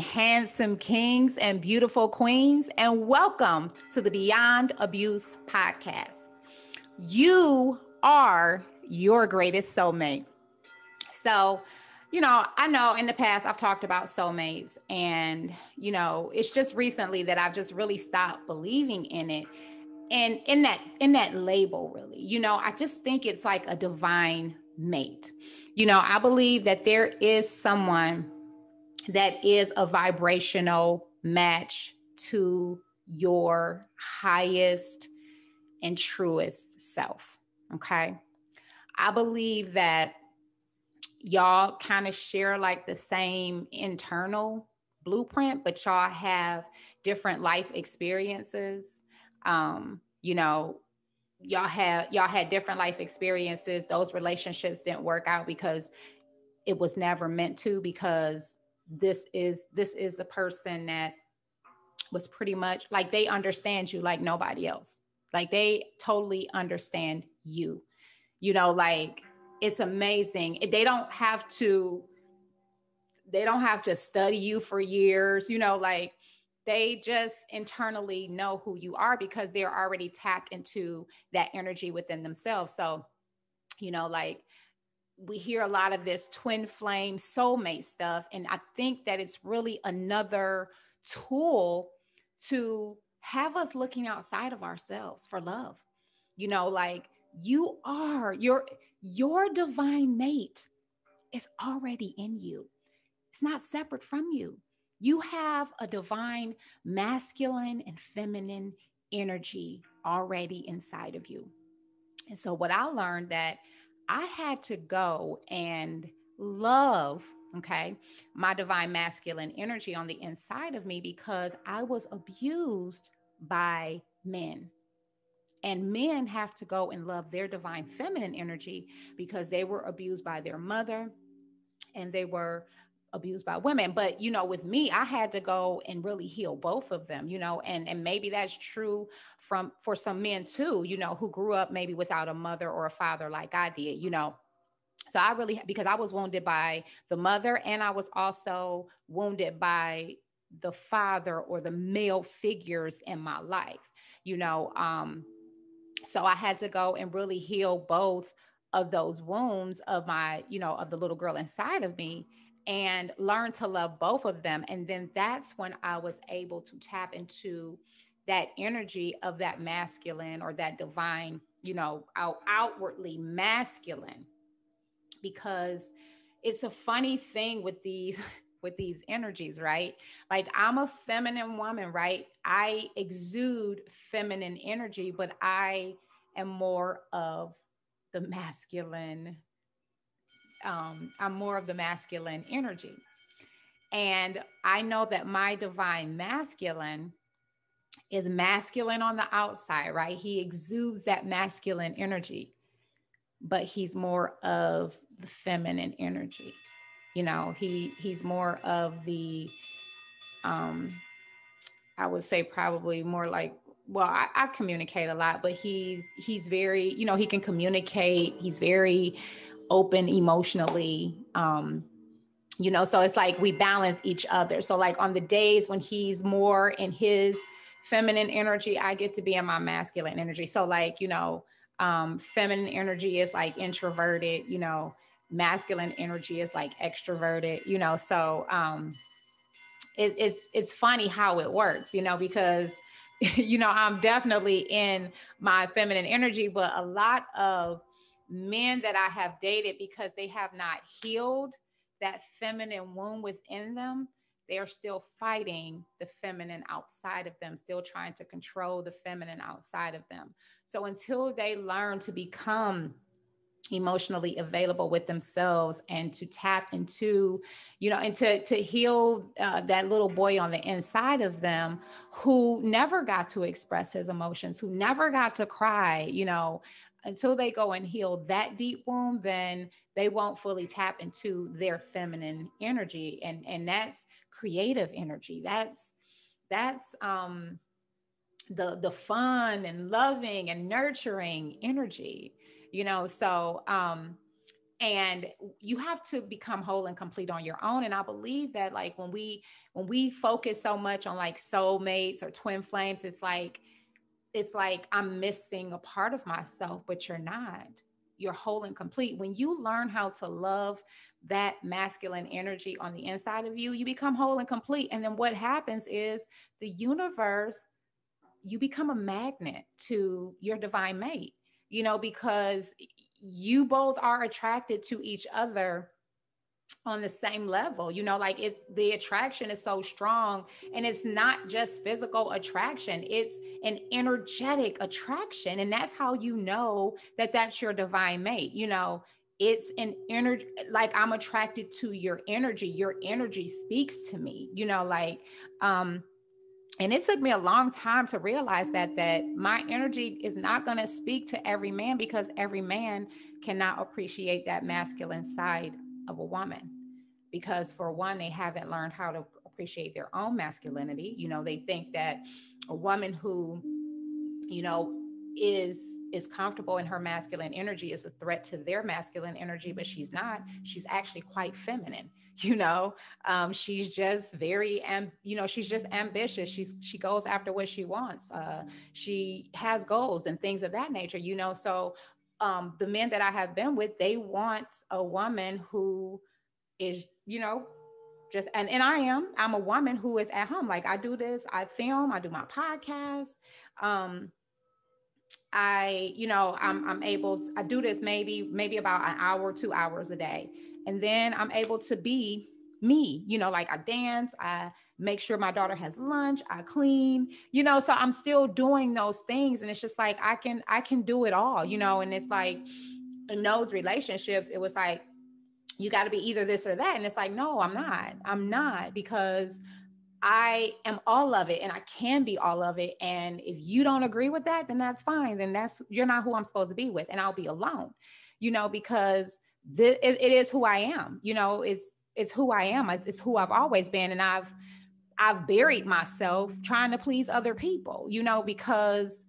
handsome kings and beautiful queens, and welcome to the Beyond Abuse podcast. You are your greatest soulmate. So, I know in the past I've talked about soulmates, and, it's just recently that I've just really stopped believing in it. And in that label, really, I just think it's like a divine mate. I believe that there is someone that is a vibrational match to your highest and truest self. Okay. I believe that y'all kind of share like the same internal blueprint, but y'all have different life experiences. You know, y'all had different life experiences. Those relationships didn't work out because it was never meant to, because this is the person that was pretty much like, they understand you like nobody else. Like, they totally understand you. Like, it's amazing. They don't have to study you for years, like, they just internally know who you are because they're already tapped into that energy within themselves. So, like, we hear a lot of this twin flame soulmate stuff. And I think that it's really another tool to have us looking outside of ourselves for love. Like, your divine mate is already in you. It's not separate from you. You have a divine masculine and feminine energy already inside of you. And so what I learned, that I had to go and love, okay, my divine masculine energy on the inside of me, because I was abused by men. And men have to go and love their divine feminine energy because they were abused by their mother, and they were abused by women. But, with me, I had to go and really heal both of them, and maybe that's true for some men too, who grew up maybe without a mother or a father like I did. So I really, because I was wounded by the mother, and I was also wounded by the father or the male figures in my life, you know. So I had to go and really heal both of those wounds of my, of the little girl inside of me, and learn to love both of them. And then that's when I was able to tap into that energy of that masculine, or that divine, outwardly masculine. Because it's a funny thing with these with these energies, right? Like, I'm a feminine woman, right? I exude feminine energy, but I am more of the masculine. I'm more of the masculine energy. And I know that my divine masculine is masculine on the outside, right? He exudes that masculine energy, but he's more of the feminine energy. He's more of the, I would say probably more like, well, I communicate a lot, but he's very, he can communicate. He's very open emotionally. So it's like we balance each other. So like on the days when he's more in his feminine energy, I get to be in my masculine energy. So like, feminine energy is like introverted, masculine energy is like extroverted, so it's funny how it works, because I'm definitely in my feminine energy, but a lot of men that I have dated, because they have not healed that feminine wound within them, they are still fighting the feminine outside of them, still trying to control the feminine outside of them. So until they learn to become emotionally available with themselves, and to tap into, and to heal that little boy on the inside of them, who never got to express his emotions, who never got to cry, until they go and heal that deep wound, then they won't fully tap into their feminine energy. And that's creative energy. That's the fun and loving and nurturing energy, so And you have to become whole and complete on your own. And I believe that like when we focus so much on like soulmates or twin flames, it's like I'm missing a part of myself, but you're not. You're whole and complete. When you learn how to love that masculine energy on the inside of you, you become whole and complete. And then what happens is the universe, you become a magnet to your divine mate, because you both are attracted to each other on the same level, like the attraction is so strong, and it's not just physical attraction, it's an energetic attraction. And that's how that that's your divine mate. It's an energy, like I'm attracted to your energy speaks to me, um and it took me a long time to realize that my energy is not going to speak to every man, because every man cannot appreciate that masculine side of a woman. Because for one, they haven't learned how to appreciate their own masculinity. They think that a woman who, you know, is is comfortable in her masculine energy is a threat to their masculine energy, but she's not. She's actually quite feminine. She's just she's just ambitious. She goes after what she wants. She has goals and things of that nature. So the men that I have been with, they want a woman who is, just and I'm a woman who is at home. Like I do this, I film, I do my podcast. I'm able to, I do this maybe about an hour, 2 hours a day. And then I'm able to be me, like I dance, I make sure my daughter has lunch, I clean, so I'm still doing those things. And it's just like, I can do it all, and it's like in those relationships, it was like, you got to be either this or that. And it's like, no, I'm not, because I am all of it and I can be all of it. And if you don't agree with that, then that's fine. Then you're not who I'm supposed to be with, and I'll be alone, because it is who I am. It's who I am. It's who I've always been. And I've buried myself trying to please other people, because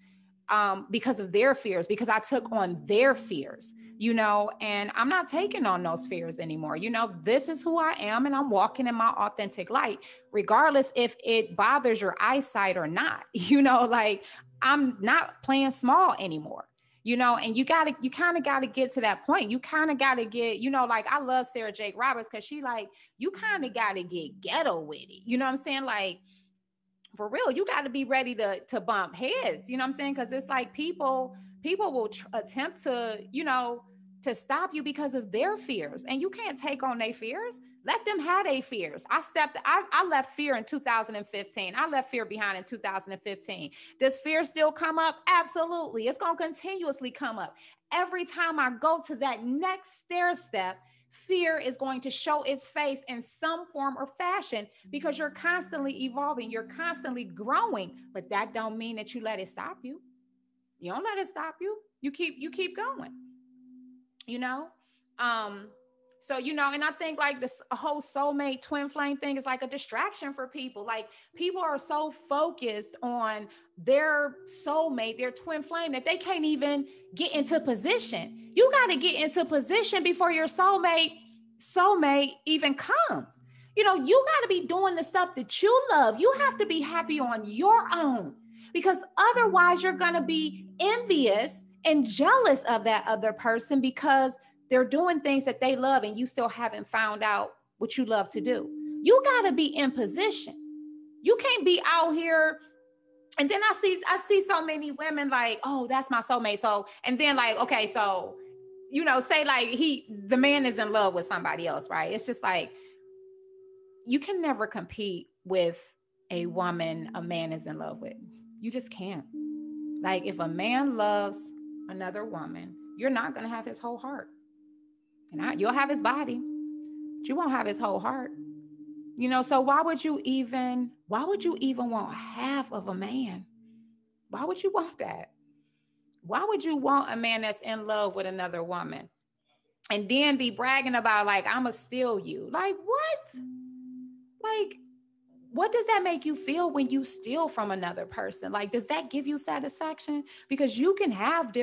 of their fears, because I took on their fears, and I'm not taking on those fears anymore. This is who I am, and I'm walking in my authentic light, regardless if it bothers your eyesight or not. Like I'm not playing small anymore. And you kind of gotta get to that point. You kind of gotta get, like I love Sarah Jake Roberts, because she like, you kind of gotta get ghetto with it. You know what I'm saying? Like, for real, you got to be ready to bump heads. You know what I'm saying? Because it's like people will attempt to stop you because of their fears, and you can't take on their fears. Let them have their fears. I left fear in 2015. I left fear behind in 2015. Does fear still come up? Absolutely. It's going to continuously come up. Every time I go to that next stair step, fear is going to show its face in some form or fashion, because you're constantly evolving, you're constantly growing. But that don't mean that you let it stop you. You don't let it stop you. You keep going. you know and I think like this whole soulmate twin flame thing is like a distraction for people. Like people are so focused on their soulmate, their twin flame, that they can't even get into position. You got to get into position before your soulmate even comes. You got to be doing the stuff that you love. You have to be happy on your own, because otherwise you're going to be envious and jealous of that other person, because they're doing things that they love and you still haven't found out what you love to do. You got to be in position. You can't be out here. And then I see so many women like, oh, that's my soulmate. So, and then like, okay, so, say like the man is in love with somebody else, right? It's just like, you can never compete with a woman a man is in love with. You just can't. Like if a man loves another woman, you're not going to have his whole heart. And you'll have his body, but you won't have his whole heart. So why would you even want half of a man? Why would you want that? Why would you want a man that's in love with another woman and then be bragging about like, I'ma steal you? Like what? Like What does that make you feel when you steal from another person? Like, does that give you satisfaction? Because you can have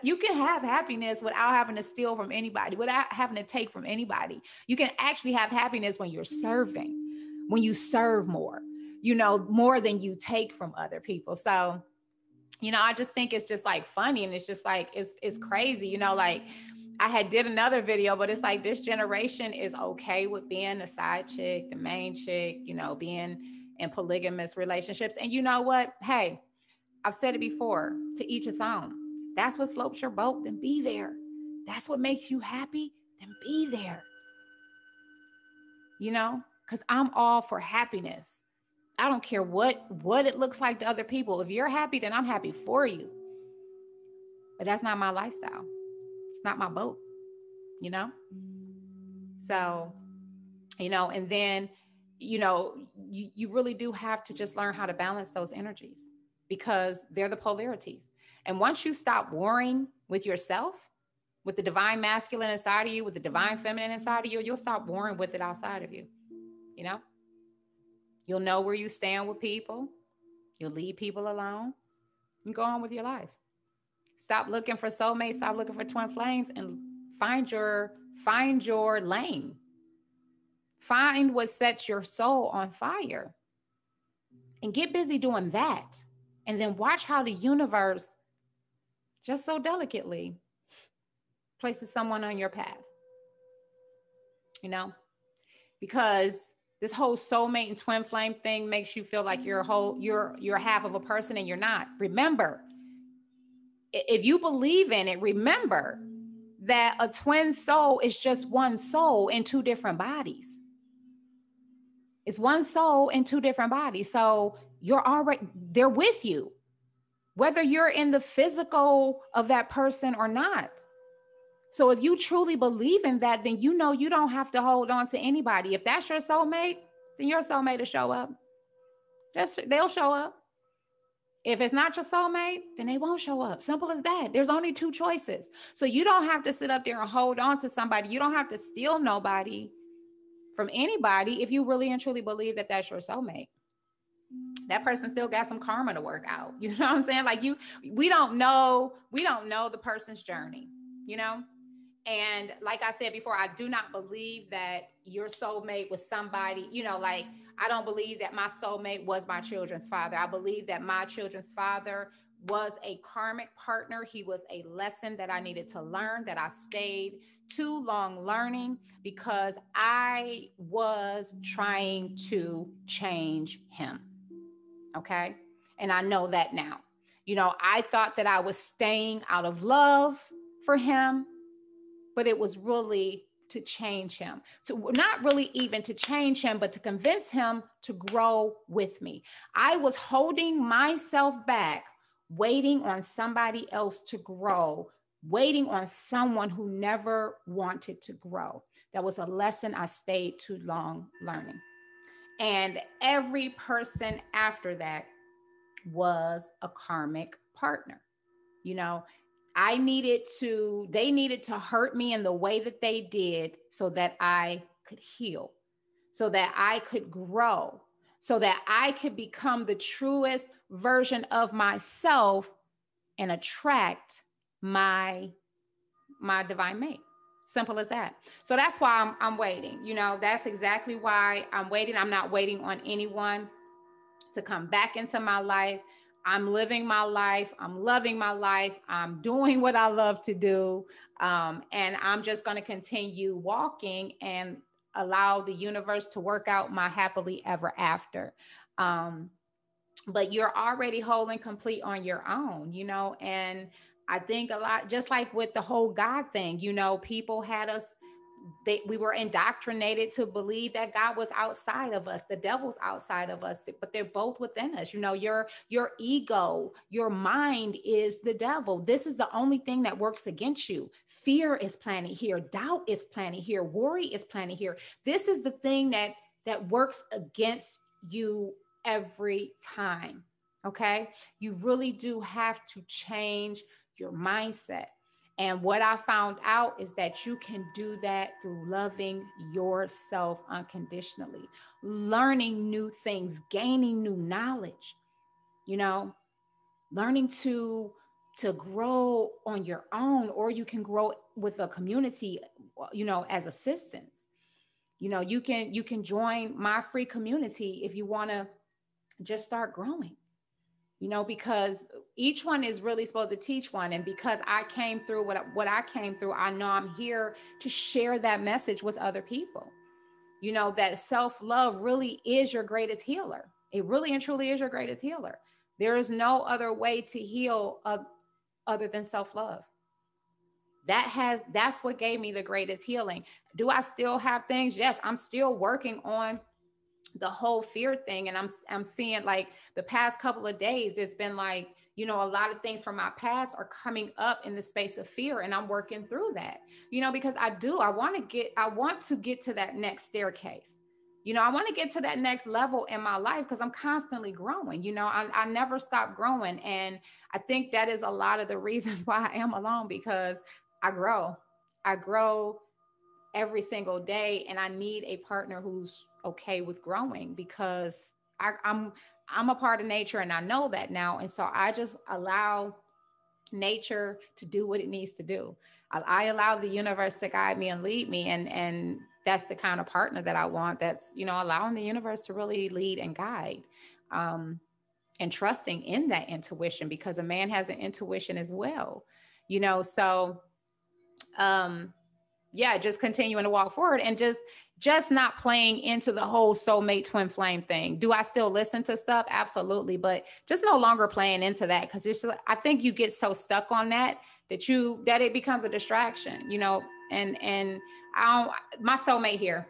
you can have happiness without having to steal from anybody, without having to take from anybody. You can actually have happiness when you're serving, when you serve more, more than you take from other people. So, I just think it's just like funny, and it's just like, it's crazy, like I had did another video, but it's like this generation is okay with being the side chick, the main chick, being in polygamous relationships. And you know what? Hey, I've said it before, to each his own. That's what floats your boat, then be there. That's what makes you happy, then be there. Because I'm all for happiness. I don't care what it looks like to other people. If you're happy, then I'm happy for you. But that's not my lifestyle. It's not my boat, So, and then, you really do have to just learn how to balance those energies, because they're the polarities. And once you stop warring with yourself, with the divine masculine inside of you, with the divine feminine inside of you, you'll stop warring with it outside of you. You'll know where you stand with people. You'll leave people alone and go on with your life. Stop looking for soulmates. Stop looking for twin flames, and find your lane. Find what sets your soul on fire, and get busy doing that. And then watch how the universe, just so delicately, places someone on your path. Because this whole soulmate and twin flame thing makes you feel like you're half of a person, and you're not. Remember, if you believe in it, remember that a twin soul is just one soul in two different bodies. It's one soul in two different bodies. So they're with you, whether you're in the physical of that person or not. So if you truly believe in that, then you don't have to hold on to anybody. If that's your soulmate, then your soulmate will show up. They'll show up. If it's not your soulmate, then they won't show up. Simple as that. There's only two choices. So you don't have to sit up there and hold on to somebody. You don't have to steal nobody from anybody if you really and truly believe that that's your soulmate. That person still got some karma to work out. You know what I'm saying? Like we don't know the person's journey, And like I said before, I do not believe that your soulmate was somebody, like I don't believe that my soulmate was my children's father. I believe that my children's father was a karmic partner. He was a lesson that I needed to learn, that I stayed too long learning, because I was trying to change him. Okay. And I know that now. I thought that I was staying out of love for him, but it was really to change him, to not really even to change him, but to convince him to grow with me. I was holding myself back, waiting on somebody else to grow, waiting on someone who never wanted to grow. That was a lesson I stayed too long learning. And every person after that was a karmic partner. They needed to hurt me in the way that they did so that I could heal, so that I could grow, so that I could become the truest version of myself and attract my divine mate. Simple as that. So that's why I'm waiting. That's exactly why I'm waiting. I'm not waiting on anyone to come back into my life. I'm living my life. I'm loving my life. I'm doing what I love to do. And I'm just going to continue walking and allow the universe to work out my happily ever after. But you're already whole and complete on your own, and I think a lot, just like with the whole God thing, people had us, we were indoctrinated to believe that God was outside of us, the devil's outside of us, but they're both within us. Your ego, your mind is the devil. This is the only thing that works against you. Fear is planted here. Doubt is planted here. Worry is planted here. This is the thing that works against you every time. Okay. You really do have to change your mindset. And what I found out is that you can do that through loving yourself unconditionally, learning new things, gaining new knowledge, you know, learning to grow on your own, or you can grow with a community, as assistance. You can join my free community if you want to just start growing, because each one is really supposed to teach one. And because I came through what I came through, I know I'm here to share that message with other people. That self-love really is your greatest healer. It really and truly is your greatest healer. There is no other way to heal other than self-love. That's what gave me the greatest healing. Do I still have things? Yes, I'm still working on the whole fear thing. And I'm seeing, like, the past couple of days, it's been like, a lot of things from my past are coming up in the space of fear, and I'm working through that, because I want to get to that next staircase. I want to get to that next level in my life, because I'm constantly growing. I never stop growing. And I think that is a lot of the reasons why I am alone, because I grow every single day, and I need a partner who's okay with growing, because I'm a part of nature, and I know that now. And so I just allow nature to do what it needs to do. I allow the universe to guide me and lead me, and that's the kind of partner that I want. That's allowing the universe to really lead and guide, and trusting in that intuition, because a man has an intuition as well. So yeah, just continuing to walk forward, and just not playing into the whole soulmate twin flame thing. Do I still listen to stuff? Absolutely. But just no longer playing into that, because I think you get so stuck on that it becomes a distraction, and my soulmate here,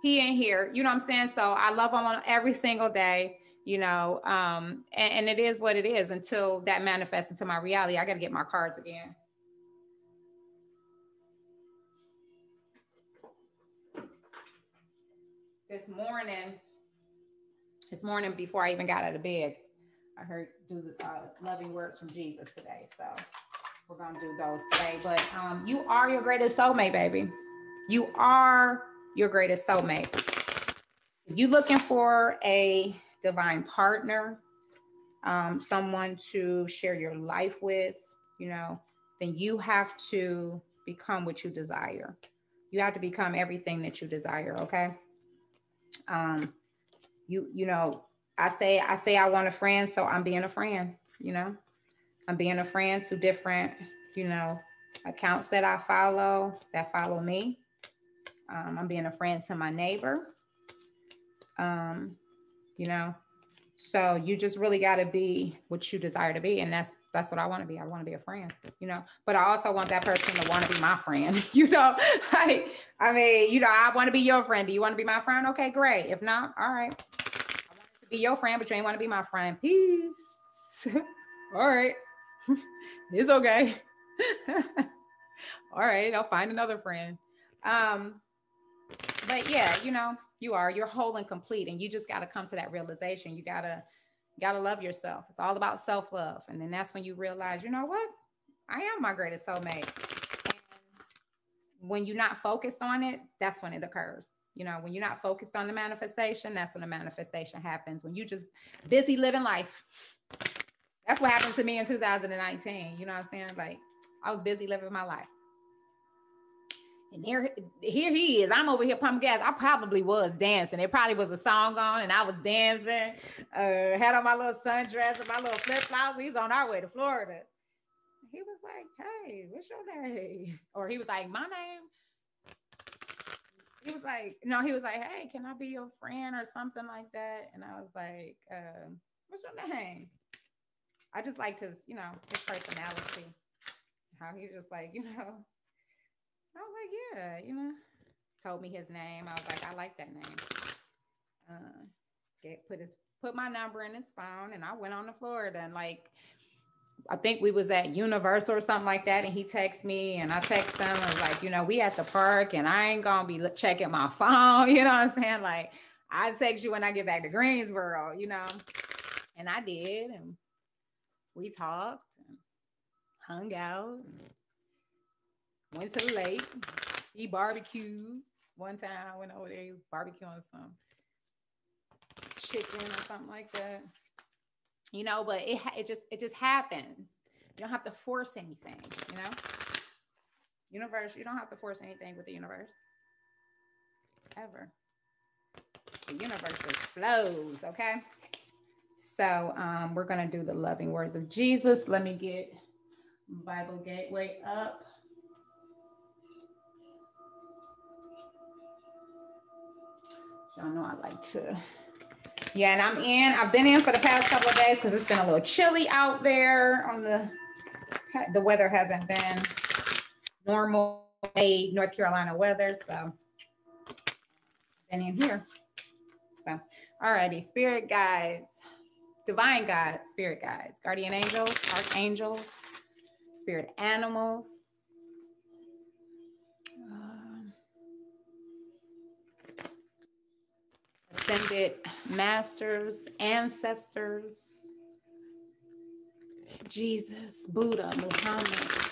he ain't here, what I'm saying? So I love him on every single day, and it is what it is until that manifests into my reality. I got to get my cards again. This morning before I even got out of bed, I heard do the loving words from Jesus today. So we're going to do those today. But you are your greatest soulmate, baby. You are your greatest soulmate. If you're looking for a divine partner, someone to share your life with, then you have to become what you desire. You have to become everything that you desire. Okay. I say I want a friend, so I'm being a friend. I'm being a friend to different, accounts that I follow that follow me. I'm being a friend to my neighbor. You know, so you just really got to be what you desire to be, and that's what I want to be. I want to be a friend, but I also want that person to want to be my friend. Like, I mean, I want to be your friend. Do you want to be my friend? Okay, great. If not, all right. I want to be your friend, but you ain't want to be my friend. Peace. All right. It's okay. All right, I'll find another friend. But yeah, you're whole and complete, and you just got to come to that realization. You gotta love yourself. It's all about self-love. And then that's when you realize, you know what? I am my greatest soulmate. And when you're not focused on it, that's when it occurs. When you're not focused on the manifestation, that's when the manifestation happens. When you just busy living life. That's what happened to me in 2019. You know what I'm saying? Like, I was busy living my life. And here he is. I'm over here pumping gas. I probably was dancing. It probably was a song on, and I was dancing. Had on my little sundress and my little flip flops. He's on our way to Florida. He was like, "Hey, what's your name?" Or he was like, "My name." He was like, "No." He was like, "Hey, can I be your friend?" or something like that. And I was like, "What's your name?" I just liked his personality. How he just like, I was like, yeah, told me his name. I was like, I like that name. Put my number in his phone, and I went on to Florida. And like, I think we was at Universal or something like that. And he texted me, and I texted him. I was like, we at the park, and I ain't gonna be checking my phone. You know what I'm saying? Like, I text you when I get back to Greensboro. And I did, and we talked and hung out. And Went to the lake. He barbecued. One time I went over there, he was barbecuing some chicken or something like that. You know, but it just happens. You don't have to force anything, you know? Universe, you don't have to force anything with the universe. Ever. The universe just flows, okay? So we're gonna do the loving words of Jesus. Let me get Bible Gateway up. Y'all know I like to. Yeah, and I've been in for the past couple of days because it's been a little chilly out there. The weather hasn't been normal North Carolina weather, so been in here. So, alrighty, spirit guides, divine guides, spirit guides, guardian angels, archangels, spirit animals. Ascended masters, ancestors, Jesus, Buddha, Muhammad,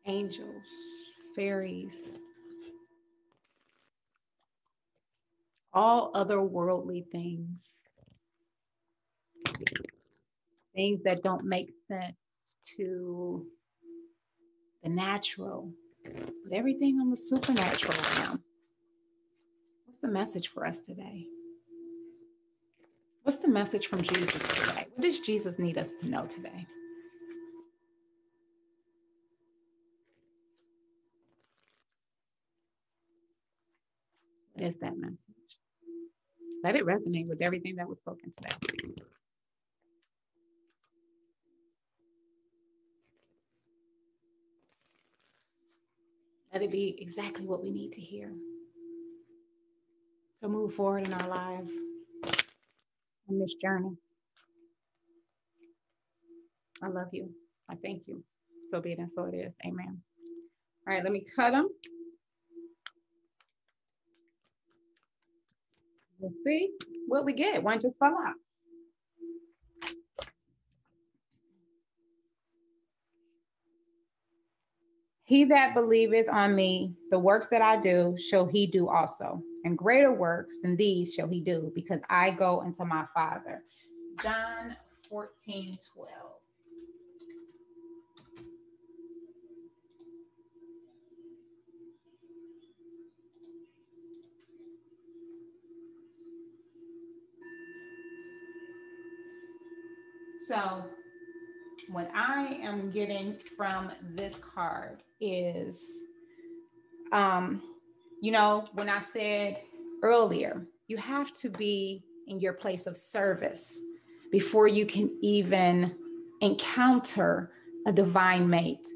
angels, fairies, all otherworldly things, things that don't make sense to the natural, but everything on the supernatural realm. What's the message for us today? What's the message from Jesus today? What does Jesus need us to know today? What is that message? Let it resonate with everything that was spoken today. Let it be exactly what we need to hear to move forward in our lives on this journey. I love you. I thank you. So be it and so it is. Amen. All right, let me cut them. We'll see what we get. One just fell out. He that believeth on me, the works that I do, shall he do also. And greater works than these shall he do, because I go unto my Father. John 14:12. So what I am getting from this card is, you know, when I said earlier, you have to be in your place of service before you can even encounter a divine mate.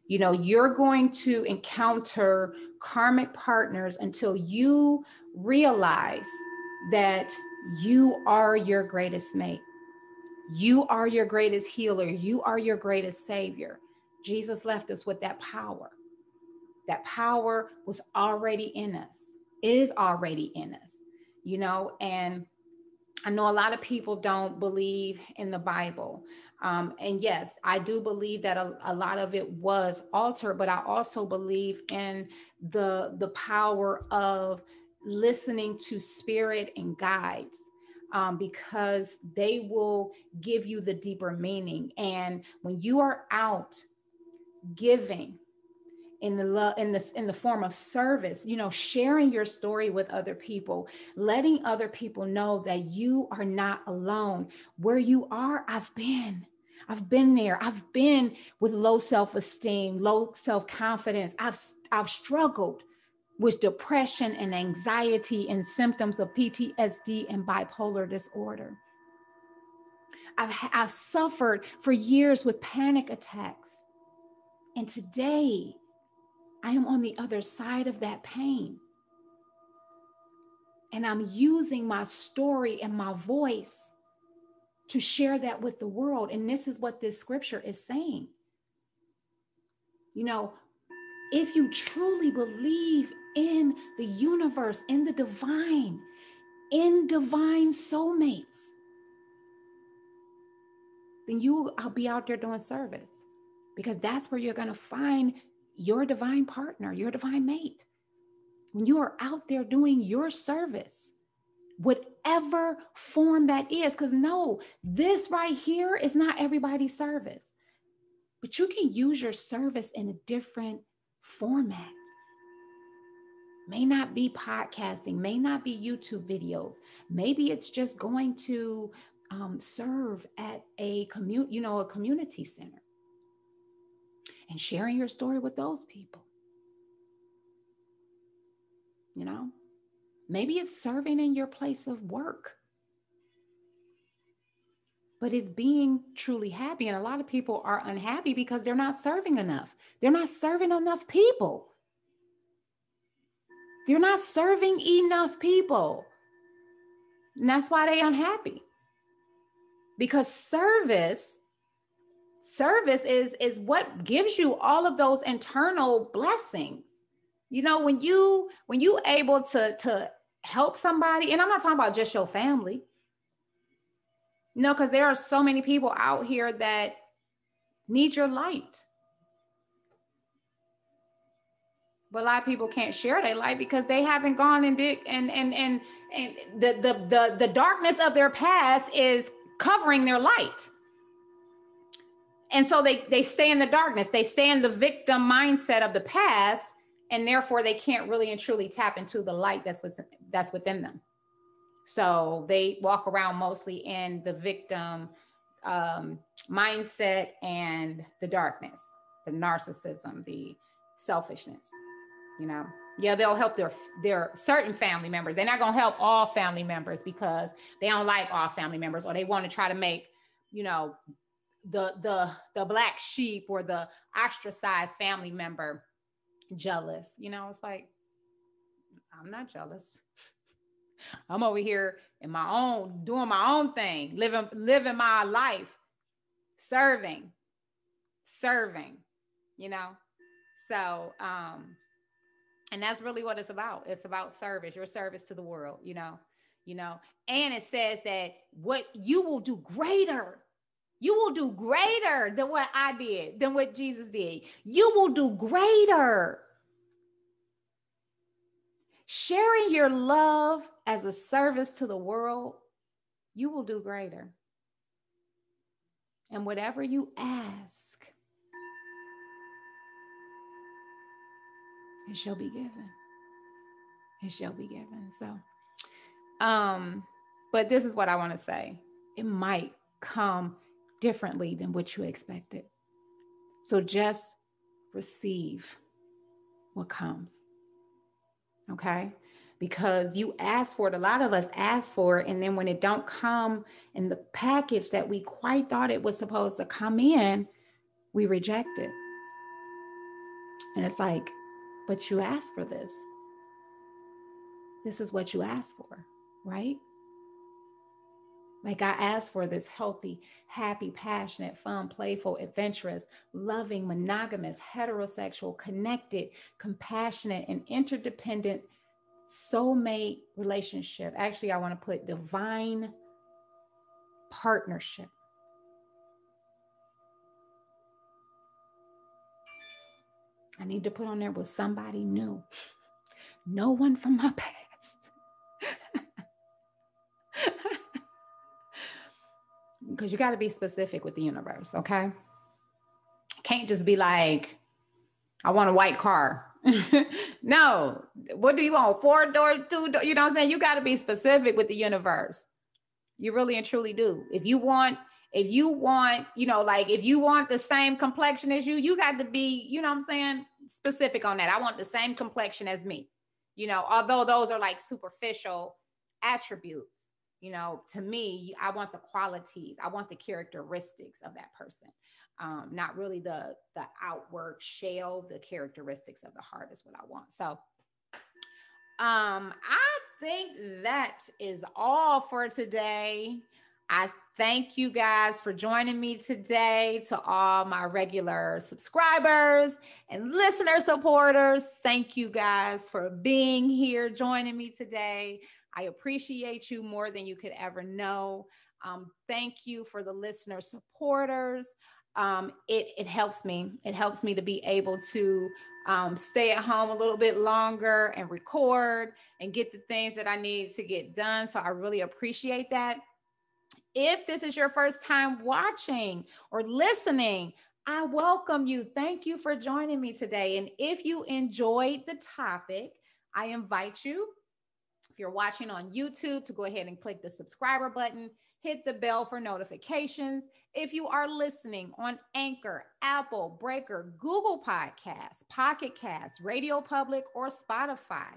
You know, you're going to encounter karmic partners until you realize that you are your greatest mate. You are your greatest healer. You are your greatest savior. Jesus left us with that power. That power was already in us. It is already in us, you know, and I know a lot of people don't believe in the Bible. And yes, I do believe that a lot of it was altered, but I also believe in the power of listening to spirit and guides, because they will give you the deeper meaning. And when you are out giving, in the form of service, you know, sharing your story with other people, letting other people know that you are not alone. Where you are, I've been there. I've been with low self-esteem, low self-confidence. I've struggled with depression and anxiety and symptoms of PTSD and bipolar disorder. I've suffered for years with panic attacks. And today, I am on the other side of that pain. And I'm using my story and my voice to share that with the world. And this is what this scripture is saying. You know, if you truly believe in the universe, in the divine, in divine soulmates, then I'll be out there doing service, because that's where you're going to find your divine partner, your divine mate. When you are out there doing your service, whatever form that is, because no, this right here is not everybody's service, but you can use your service in a different format. May not be podcasting, may not be YouTube videos. Maybe it's just going to serve at a community center and sharing your story with those people. Maybe it's serving in your place of work, but it's being truly happy. And a lot of people are unhappy because they're not serving enough. They're not serving enough people. They're not serving enough people. And that's why they're unhappy. Because service is what gives you all of those internal blessings. When you able to help somebody, and I'm not talking about just your family, because there are so many people out here that need your light. But a lot of people can't share their light because they haven't gone and did, and the darkness of their past is covering their light. And so they stay in the darkness. They stay in the victim mindset of the past, and therefore they can't really and truly tap into the light that's within them. So they walk around mostly in the victim mindset and the darkness, the narcissism, the selfishness. Yeah, they'll help their certain family members. They're not going to help all family members because they don't like all family members, or they want to try to make, the black sheep or the ostracized family member jealous. It's like, I'm not jealous. I'm over here doing my own thing, living my life, serving, So, and that's really what it's about. It's about service, your service to the world, and it says that what you will do greater. You will do greater than what I did, than what Jesus did. You will do greater. Sharing your love as a service to the world, you will do greater. And whatever you ask, it shall be given. It shall be given. So, but this is what I want to say. It might come differently than what you expected. So just receive what comes. Okay? Because you ask for it. A lot of us ask for it. And then when it don't come in the package that we quite thought it was supposed to come in, we reject it. And it's like, but you asked for this. This is what you asked for, right? Like I asked for this healthy, happy, passionate, fun, playful, adventurous, loving, monogamous, heterosexual, connected, compassionate, and interdependent soulmate relationship. Actually, I want to put divine partnership. I need to put on there with somebody new. No one from my past. Because you got to be specific with the universe, okay? Can't just be like, I want a white car. No, what do you want? 4 doors, 2 doors? You know what I'm saying? You got to be specific with the universe. You really and truly do. If you want, like if you want the same complexion as you, you got to be, you know what I'm saying, specific on that. I want the same complexion as me, although those are like superficial attributes. To me, I want the qualities. I want the characteristics of that person. Not really the outward shell, the characteristics of the heart is what I want. So I think that is all for today. I thank you guys for joining me today. To all my regular subscribers and listener supporters, thank you guys for being here, joining me today. I appreciate you more than you could ever know. Thank you for the listener supporters. it helps me. It helps me to be able to stay at home a little bit longer and record and get the things that I need to get done. So I really appreciate that. If this is your first time watching or listening, I welcome you. Thank you for joining me today. And if you enjoyed the topic, I invite you, if you're watching on YouTube, to go ahead and click the subscriber button, hit the bell for notifications. If you are listening on Anchor, Apple, Breaker, Google Podcasts, Pocket Casts, Radio Public, or Spotify,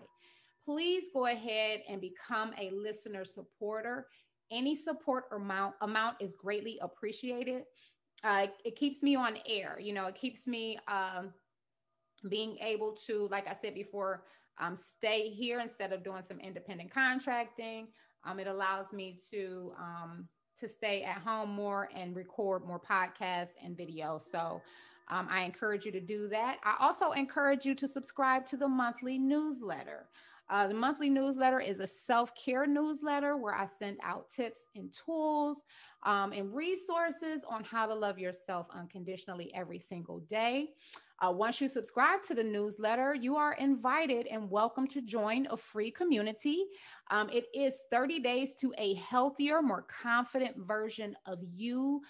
please go ahead and become a listener supporter. Any support amount is greatly appreciated. It keeps me on air. It keeps me being able to, like I said before, stay here instead of doing some independent contracting. It allows me to stay at home more and record more podcasts and videos. So I encourage you to do that. I also encourage you to subscribe to the monthly newsletter. The monthly newsletter is a self-care newsletter where I send out tips and tools and resources on how to love yourself unconditionally every single day. Once you subscribe to the newsletter, you are invited and welcome to join a free community. It is 30 days to a healthier, more confident version of you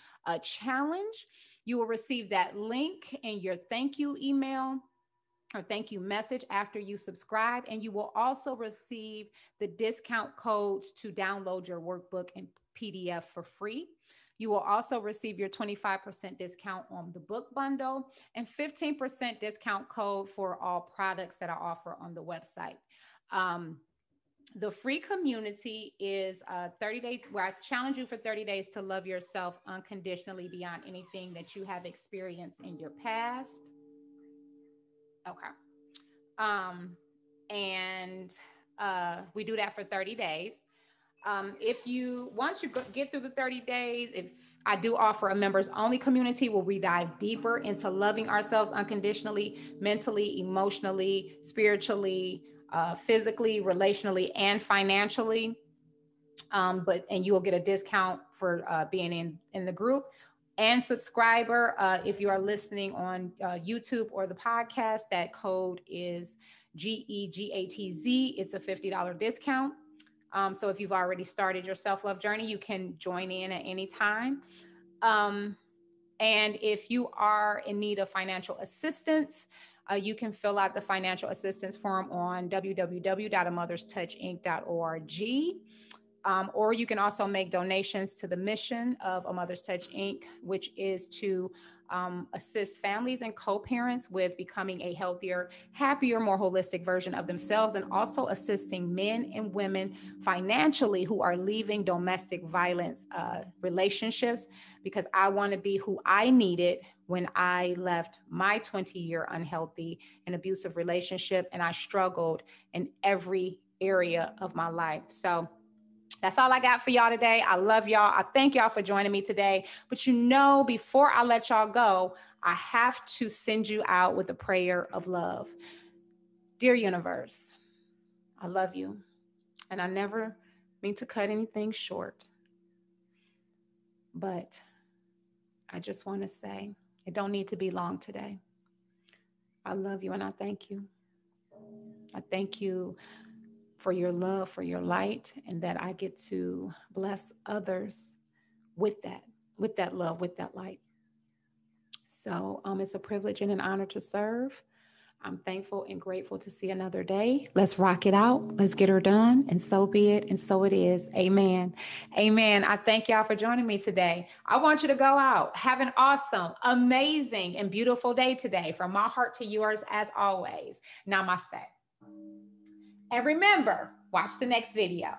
challenge. You will receive that link in your thank you email or thank you message after you subscribe. And you will also receive the discount codes to download your workbook and PDF for free. You will also receive your 25% discount on the book bundle and 15% discount code for all products that I offer on the website. The free community is 30 days where I challenge you for 30 days to love yourself unconditionally beyond anything that you have experienced in your past. Okay. And we do that for 30 days. Once you get through the 30 days, if I do offer a members only community where we dive deeper into loving ourselves unconditionally, mentally, emotionally, spiritually, physically, relationally, and financially. And you will get a discount for being in the group. And subscriber, if you are listening on YouTube or the podcast, that code is GEGATZ. It's a $50 discount. So if you've already started your self-love journey, you can join in at any time. And if you are in need of financial assistance, you can fill out the financial assistance form on www.amotherstouchinc.org. Or you can also make donations to the mission of A Mother's Touch Inc., which is to assist families and co-parents with becoming a healthier, happier, more holistic version of themselves, and also assisting men and women financially who are leaving domestic violence relationships, because I want to be who I needed when I left my 20-year unhealthy and abusive relationship, and I struggled in every area of my life. So that's all I got for y'all today. I love y'all. I thank y'all for joining me today. But before I let y'all go, I have to send you out with a prayer of love. Dear universe, I love you. And I never mean to cut anything short. But I just want to say, it don't need to be long today. I love you and I thank you. I thank you for your love, for your light, and that I get to bless others with that love, with that light. So it's a privilege and an honor to serve. I'm thankful and grateful to see another day. Let's rock it out. Let's get her done. And so be it. And so it is. Amen. Amen. I thank y'all for joining me today. I want you to go out. Have an awesome, amazing, and beautiful day today. From my heart to yours, as always. Namaste. And remember, watch the next video.